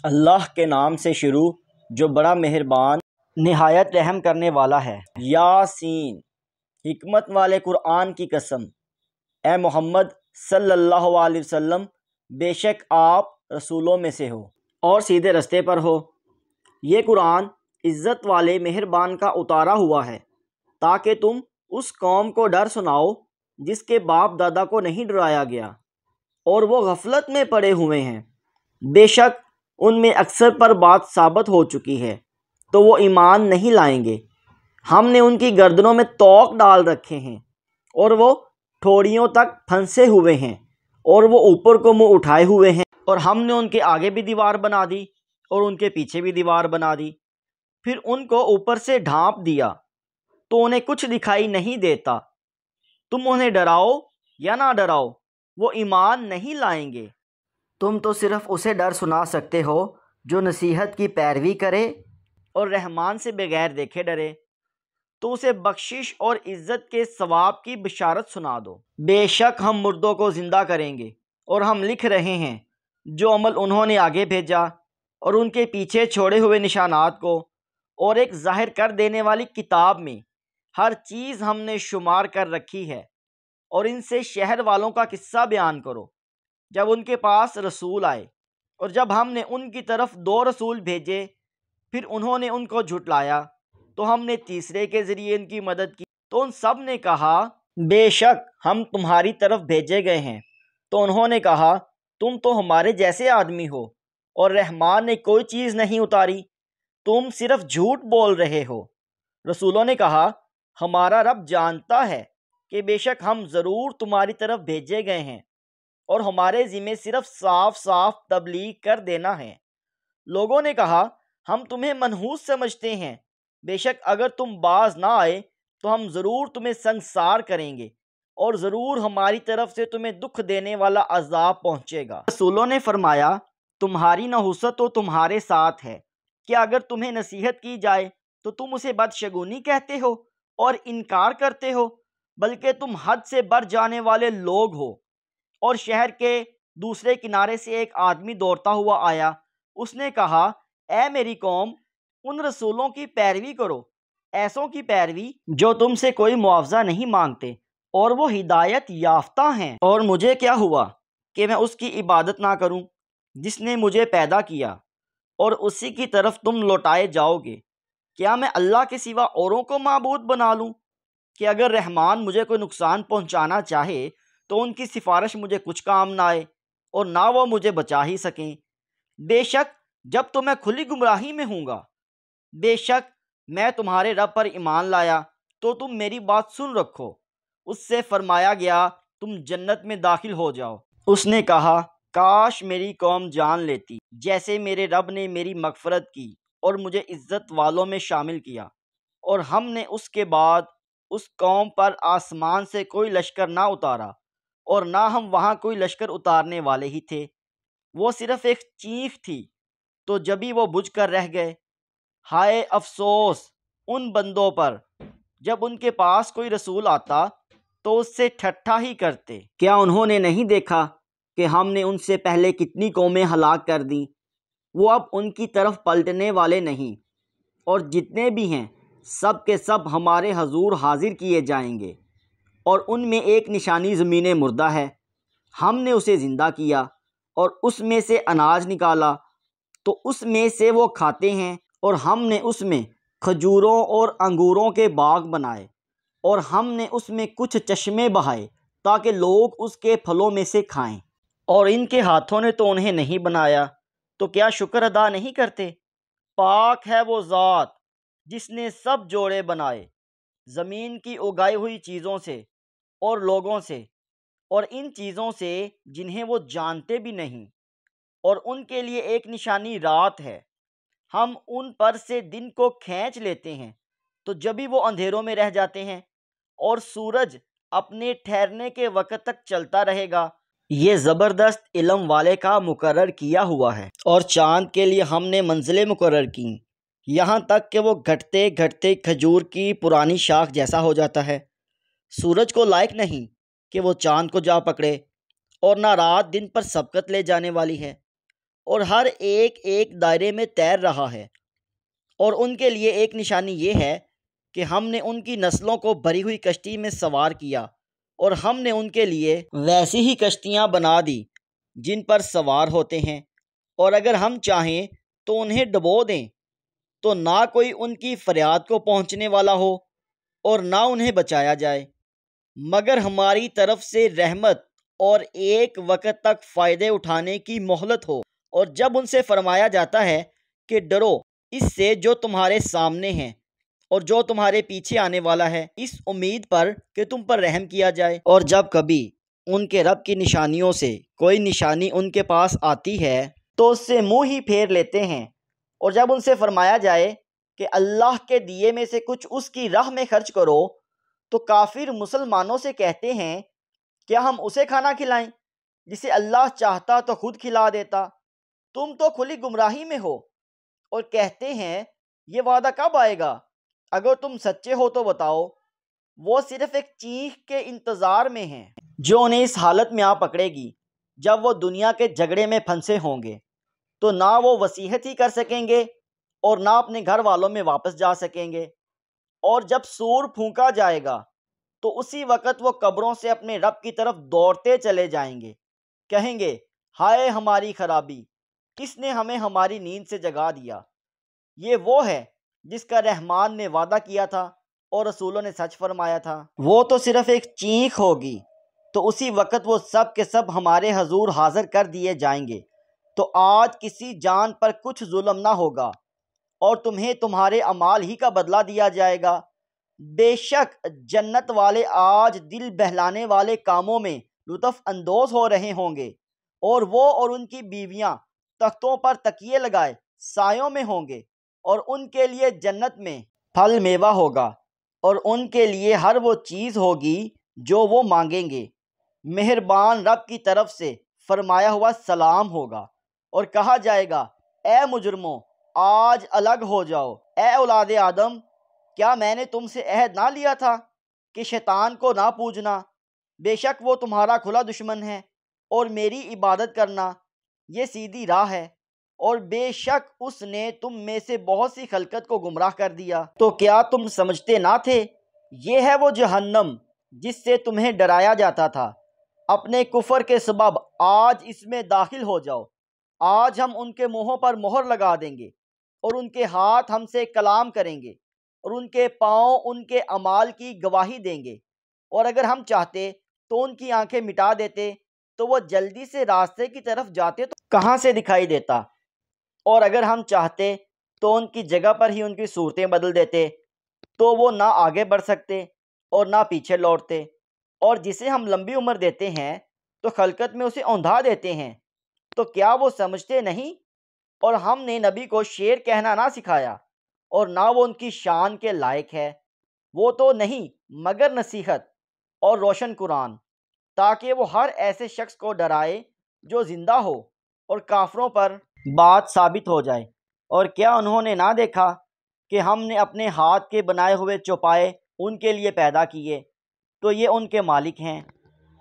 اللہ کے نام سے شروع جو بڑا مہربان نہایت رحم کرنے والا ہے۔ یاسین، حکمت والے قرآن کی قسم، اے محمد صلی اللہ علیہ وسلم، بے شک آپ رسولوں میں سے ہو اور سیدھے رستے پر ہو۔ یہ قرآن عزت والے مہربان کا اتارا ہوا ہے تاکہ تم اس قوم کو ڈر سناؤ جس کے باپ دادا کو نہیں ڈرایا گیا اور وہ غفلت میں پڑے ہوئے ہیں۔ بے شک ان میں اکثر پر بات ثابت ہو چکی ہے تو وہ ایمان نہیں لائیں گے۔ ہم نے ان کی گردنوں میں طوق ڈال رکھے ہیں اور وہ ٹھوڑیوں تک پھنسے ہوئے ہیں اور وہ اوپر کو منہ اٹھائے ہوئے ہیں، اور ہم نے ان کے آگے بھی دیوار بنا دی اور ان کے پیچھے بھی دیوار بنا دی، پھر ان کو اوپر سے ڈھانپ دیا تو انہیں کچھ دکھائی نہیں دیتا۔ تم انہیں ڈراؤ یا نہ ڈراؤ وہ ایمان نہیں لائیں گے۔ تم تو صرف اسے ڈر سنا سکتے ہو جو نصیحت کی پیروی کرے اور رحمان سے بغیر دیکھے ڈرے، تو اسے بخشش اور عزت کے ثواب کی بشارت سنا دو۔ بے شک ہم مردوں کو زندہ کریں گے اور ہم لکھ رہے ہیں جو عمل انہوں نے آگے بھیجا اور ان کے پیچھے چھوڑے ہوئے نشانات کو، اور ایک ظاہر کر دینے والی کتاب میں ہر چیز ہم نے شمار کر رکھی ہے۔ اور ان سے شہر والوں کا قصہ بیان کرو جب ان کے پاس رسول آئے، اور جب ہم نے ان کی طرف 2 رسول بھیجے پھر انہوں نے ان کو جھٹلایا تو ہم نے تیسرے کے ذریعے ان کی مدد کی، تو ان سب نے کہا بے شک ہم تمہاری طرف بھیجے گئے ہیں، تو انہوں نے کہا تم تو ہمارے جیسے آدمی ہو اور رحمان نے کوئی چیز نہیں اتاری، تم صرف جھوٹ بول رہے ہو۔ رسولوں نے کہا ہمارا رب جانتا ہے کہ بے شک ہم ضرور تمہاری طرف بھیجے گئے ہیں اور ہمارے ذمے صرف صاف صاف تبلیغ کر دینا ہے۔ لوگوں نے کہا ہم تمہیں منحوس سمجھتے ہیں، بے شک اگر تم باز نہ آئے تو ہم ضرور تمہیں سنگسار کریں گے اور ضرور ہماری طرف سے تمہیں دکھ دینے والا عذاب پہنچے گا۔ رسولوں نے فرمایا تمہاری نحوست تو تمہارے ساتھ ہے کہ اگر تمہیں نصیحت کی جائے تو تم اسے بدشگونی کہتے ہو اور انکار کرتے ہو، بلکہ تم حد سے بڑھ جانے والے لوگ ہو۔ اور شہر کے دوسرے کنارے سے ایک آدمی دوڑتا ہوا آیا، اس نے کہا اے میری قوم، ان رسولوں کی پیروی کرو، ایسوں کی پیروی جو تم سے کوئی معاوضہ نہیں مانگتے اور وہ ہدایت یافتہ ہیں۔ اور مجھے کیا ہوا کہ میں اس کی عبادت نہ کروں جس نے مجھے پیدا کیا اور اسی کی طرف تم لوٹائے جاؤ گے؟ کیا میں اللہ کے سوا اوروں کو معبود بنا لوں کہ اگر رحمان مجھے کوئی نقصان پہنچانا چاہے تو ان کی سفارش مجھے کچھ کام نہ آئے اور نہ وہ مجھے بچا ہی سکیں؟ بے شک جب تو میں کھلی گمراہی میں ہوں گا، بے شک میں تمہارے رب پر ایمان لایا تو تم میری بات سن رکھو۔ اس سے فرمایا گیا تم جنت میں داخل ہو جاؤ۔ اس نے کہا کاش میری قوم جان لیتی جیسے میرے رب نے میری مغفرت کی اور مجھے عزت والوں میں شامل کیا۔ اور ہم نے اس کے بعد اس قوم پر آسمان سے کوئی لشکر نہ اتارا اور نہ ہم وہاں کوئی لشکر اتارنے والے ہی تھے، وہ صرف ایک چیخ تھی تو جبھی وہ بجھ کر رہ گئے۔ ہائے افسوس ان بندوں پر جب ان کے پاس کوئی رسول آتا تو اس سے ٹھٹھا ہی کرتے۔ کیا انہوں نے نہیں دیکھا کہ ہم نے ان سے پہلے کتنی قومیں ہلاک کر دیں؟ وہ اب ان کی طرف پلٹنے والے نہیں، اور جتنے بھی ہیں سب کے سب ہمارے حضور حاضر کیے جائیں گے، اور ان میں ایک نشانی زمین مردہ ہے۔ ہم نے اسے زندہ کیا اور اس میں سے اناج نکالا تو اس میں سے وہ کھاتے ہیں، اور ہم نے اس میں کھجوروں اور انگوروں کے باغ بنائے، اور ہم نے اس میں کچھ چشمے بہائے تاکہ لوگ اس کے پھلوں میں سے کھائیں۔ اور ان کے ہاتھوں نے تو انہیں نہیں بنایا، تو کیا شکر ادا نہیں کرتے؟ پاک ہے وہ ذات جس نے سب جوڑے بنائے، زمین کی اگائی ہوئی چیزوں سے اور لوگوں سے، اور ان چیزوں سے جنہیں وہ جانتے بھی نہیں، اور ان کے لیے ایک نشانی رات ہے۔ ہم ان پر سے دن کو کھینچ لیتے ہیں تو جبھی وہ اندھیروں میں رہ جاتے ہیں، اور سورج اپنے ٹھہرنے کے وقت تک چلتا رہے گا۔ یہ زبردست علم والے کا مقرر کیا ہوا ہے۔ اور چاند کے لیے ہم نے منزلیں مقرر کیں، یہاں تک کہ وہ گھٹتے گھٹتے کھجور کی پرانی شاخ جیسا ہو جاتا ہے۔ سورج کو لائق نہیں کہ وہ چاند کو جا پکڑے، اور نہ رات دن پر سبقت لے جانے والی ہے۔ اور ہر ایک ایک دائرے میں تیر رہا ہے۔ اور ان کے لیے ایک نشانی یہ ہے کہ ہم نے ان کی نسلوں کو بھری ہوئی کشتی میں سوار کیا، اور ہم نے ان کے لیے ویسی ہی کشتیاں بنا دی جن پر سوار ہوتے ہیں، اور اگر ہم چاہیں تو انہیں ڈبو دیں تو نہ کوئی ان کی فریاد کو پہنچنے والا ہو اور نہ انہیں بچایا جائے، مگر ہماری طرف سے رحمت اور ایک وقت تک فائدے اٹھانے کی مہلت ہو۔ اور جب ان سے فرمایا جاتا ہے کہ ڈرو اس سے جو تمہارے سامنے ہیں اور جو تمہارے پیچھے آنے والا ہے، اس امید پر کہ تم پر رحم کیا جائے، اور جب کبھی ان کے رب کی نشانیوں سے کوئی نشانی ان کے پاس آتی ہے تو اس سے منہ ہی پھیر لیتے ہیں، اور جب ان سے فرمایا جائے کہ اللہ کے دیے میں سے کچھ اس کی راہ میں خرچ کرو تو کافر مسلمانوں سے کہتے ہیں کیا ہم اسے کھانا کھلائیں جسے اللہ چاہتا تو خود کھلا دیتا، تم تو کھلی گمراہی میں ہو۔ اور کہتے ہیں یہ وعدہ کب آئے گا، اگر تم سچے ہو تو بتاؤ۔ وہ صرف ایک چیخ کے انتظار میں ہیں جو انہیں اس حالت میں آ پکڑے گی جب وہ دنیا کے جھگڑے میں پھنسے ہوں گے، تو نہ وہ وصیت ہی کر سکیں گے اور نہ اپنے گھر والوں میں واپس جا سکیں گے۔ اور جب سور پھونکا جائے گا تو اسی وقت وہ قبروں سے اپنے رب کی طرف دوڑتے چلے جائیں گے، کہیں گے ہائے ہماری خرابی، کس نے ہمیں ہماری نیند سے جگا دیا۔ یہ وہ ہے جس کا رحمان نے وعدہ کیا تھا اور رسولوں نے سچ فرمایا تھا۔ وہ تو صرف ایک چیخ ہوگی تو اسی وقت وہ سب کے سب ہمارے حضور حاضر کر دیے جائیں گے۔ تو آج کسی جان پر کچھ ظلم نہ ہوگا اور تمہیں تمہارے اعمال ہی کا بدلہ دیا جائے گا۔ بے شک جنت والے آج دل بہلانے والے کاموں میں لطف اندوز ہو رہے ہوں گے، اور وہ اور ان کی بیویاں تختوں پر تکیے لگائے سایوں میں ہوں گے، اور ان کے لیے جنت میں پھل میوہ ہوگا، اور ان کے لیے ہر وہ چیز ہوگی جو وہ مانگیں گے۔ مہربان رب کی طرف سے فرمایا ہوا سلام ہوگا، اور کہا جائے گا اے مجرموں آج الگ ہو جاؤ۔ اے اولاد آدم، کیا میں نے تم سے عہد نہ لیا تھا کہ شیطان کو نہ پوجنا، بے شک وہ تمہارا کھلا دشمن ہے، اور میری عبادت کرنا یہ سیدھی راہ ہے، اور بے شک اس نے تم میں سے بہت سی خلقت کو گمراہ کر دیا۔ تو کیا تم سمجھتے نہ تھے یہ ہے وہ جہنم جس سے تمہیں ڈرایا جاتا تھا، اپنے کفر کے سبب آج اس میں داخل ہو جاؤ۔ آج ہم ان کے منہوں پر مہر لگا دیں گے، اور ان کے ہاتھ ہم سے کلام کریں گے، اور ان کے پاؤں ان کے اعمال کی گواہی دیں گے، اور اگر ہم چاہتے تو ان کی آنکھیں مٹا دیتے تو وہ جلدی سے راستے کی طرف جاتے تو کہاں سے دکھائی دیتا، اور اگر ہم چاہتے تو ان کی جگہ پر ہی ان کی صورتیں بدل دیتے تو وہ نہ آگے بڑھ سکتے اور نہ پیچھے لوٹتے۔ اور جسے ہم لمبی عمر دیتے ہیں تو خلقت میں اسے اوندھا دیتے ہیں، تو کیا وہ سمجھتے نہیں؟ اور ہم نے نبی کو شعر کہنا نہ سکھایا، اور نہ وہ ان کی شان کے لائق ہے۔ وہ تو نہیں مگر نصیحت اور روشن قرآن، تاکہ وہ ہر ایسے شخص کو ڈرائے جو زندہ ہو اور کافروں پر بات ثابت ہو جائے۔ اور کیا انہوں نے نہ دیکھا کہ ہم نے اپنے ہاتھ کے بنائے ہوئے چوپائے ان کے لیے پیدا کیے، تو یہ ان کے مالک ہیں،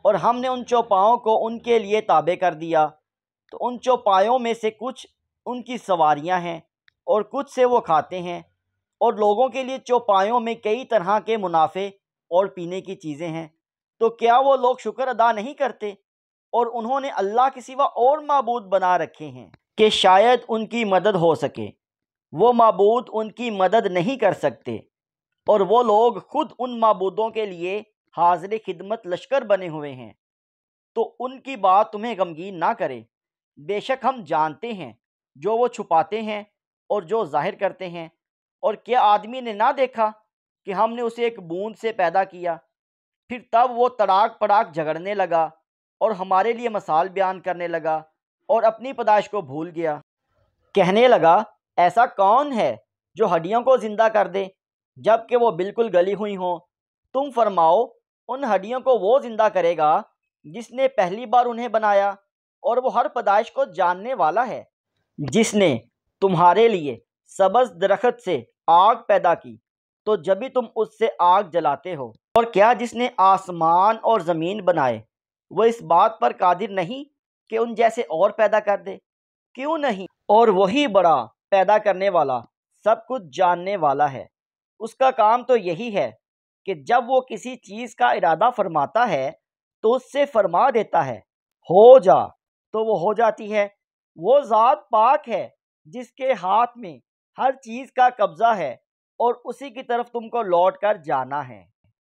اور ہم نے ان چوپاؤں کو ان کے لیے تابع کر دیا، تو ان چوپایوں میں سے کچھ ان کی سواریاں ہیں اور کچھ سے وہ کھاتے ہیں، اور لوگوں کے لیے چوپایوں میں کئی طرح کے منافع اور پینے کی چیزیں ہیں۔ تو کیا وہ لوگ شکر ادا نہیں کرتے؟ اور انہوں نے اللہ کے سوا اور معبود بنا رکھے ہیں کہ شاید ان کی مدد ہو سکے، وہ معبود ان کی مدد نہیں کر سکتے، اور وہ لوگ خود ان معبودوں کے لیے حاضر خدمت لشکر بنے ہوئے ہیں۔ تو ان کی بات تمہیں غمگین نہ کرے، بے شک ہم جانتے ہیں جو وہ چھپاتے ہیں اور جو ظاہر کرتے ہیں۔ اور کیا آدمی نے نہ دیکھا کہ ہم نے اسے ایک بوند سے پیدا کیا، پھر تب وہ تڑاک پڑاک جھگڑنے لگا اور ہمارے لیے مثال بیان کرنے لگا اور اپنی پیدائش کو بھول گیا۔ کہنے لگا ایسا کون ہے جو ہڈیوں کو زندہ کر دے جب کہ وہ بالکل گلی ہوئی ہوں؟ تم فرماؤ ان ہڈیوں کو وہ زندہ کرے گا جس نے پہلی بار انہیں بنایا، اور وہ ہر پیدائش کو جاننے والا ہے۔ جس نے تمہارے لیے سبز درخت سے آگ پیدا کی تو جبھی تم اس سے آگ جلاتے ہو، اور کیا جس نے آسمان اور زمین بنائے وہ اس بات پر قادر نہیں کہ ان جیسے اور پیدا کر دے؟ کیوں نہیں؟ اور وہی بڑا، پیدا کرنے والا، سب کچھ جاننے والا ہے۔ اس کا کام تو یہی ہے کہ جب وہ کسی چیز کا ارادہ فرماتا ہے تو اس سے فرما دیتا ہے ہو جا، تو وہ ہو جاتی ہے۔ وہ ذات پاک ہے جس کے ہاتھ میں ہر چیز کا قبضہ ہے اور اسی کی طرف تم کو لوٹ کر جانا ہے۔